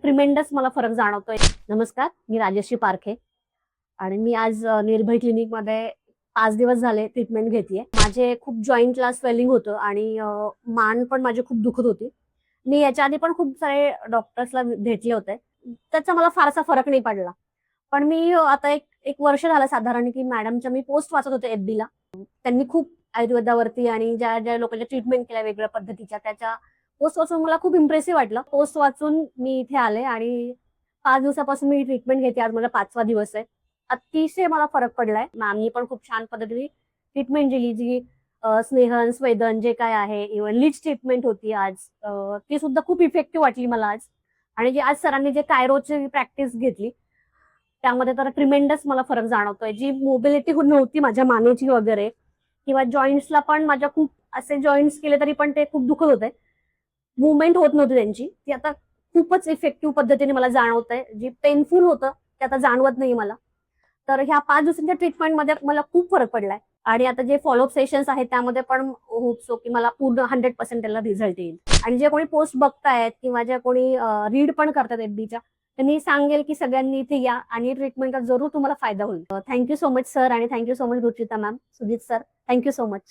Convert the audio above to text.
Tremendous मला फरक जाणवतोय. नमस्कार, मी राजश्री पारखे आणि मी आज निर्भय क्लिनिकमध्ये 5 दिवस झाले ट्रीटमेंट घेतेय. माझे खूप जॉइंटला स्वेलिंग होतं आणि मान पण माझी खूप दुखत होती. मी याच्या आधी पण खूप सारे डॉक्टर्सला भेटले होते. त्याचा मला फारसा फरक नाही पडला. पण मी आता एक एक वर्ष झालं साधारण की मॅडमच्या मी पोस्ट वाचत होते एफबीला. त्यांनी खूप आयुर्वेदावरती आणि ज्या ज्या लोकांच्या ट्रीटमेंट केल्या वेगळ्या पद्धतीच्या त्याच्या पोस्ट वाचून मला खूप इम्प्रेसिव्ह वाटलं. पोस्ट वाचून मी इथे आले आणि 5 दिवसापासून मी ट्रीटमेंट घेते. आज माझा 5वा दिवस आहे. अतिशय मला फरक पडलाय. मॅमनी पण खूप छान पद्धतीने ट्रीटमेंट दिली. जी स्नेहन, स्वेदन जे काय आहे, इव्हन लीच ट्रीटमेंट होती आज. ती सुद्धा खूप इफेक्टिव्ह वाटली मला आज. आणि जे आज सरांनी जे कायरोची प्रॅक्टिस घेतली त्यामध्ये तर ट्रिमेंडस मला फरक जाणवतोय. जी मोबिलिटी नव्हती माझ्या मानेची वगैरे किंवा जॉईंट्सला पण माझ्या खूप असे जॉईंट्स केले तरी पण ते खूप दुखत होते. मुवमेंट होत नव्हती त्यांची. ती आता खूपच इफेक्टिव्ह पद्धतीने मला जाणवतंय. जी पेनफुल होतं ते आता जाणवत नाही मला. तर ह्या 5 दिवसांच्या ट्रीटमेंटमध्ये मला खूप फरक पडलाय आणि आता जे फॉलोअप सेशन्स आहेत त्यामध्ये पण होप सो की मला पूर्ण 100% त्याला रिझल्ट येईल. आणि जे कोणी पोस्ट बघतायत किंवा जे कोणी रीड पण करतात एफबीच्या त्यांनी सांगेल की सगळ्यांनी इथे या आणि ट्रीटमेंटचा जरूर तुम्हाला फायदा होईल. थँक्यू सो मच सर आणि thank you so much Ruchita ma'am, Sujit sir. Thank you so much.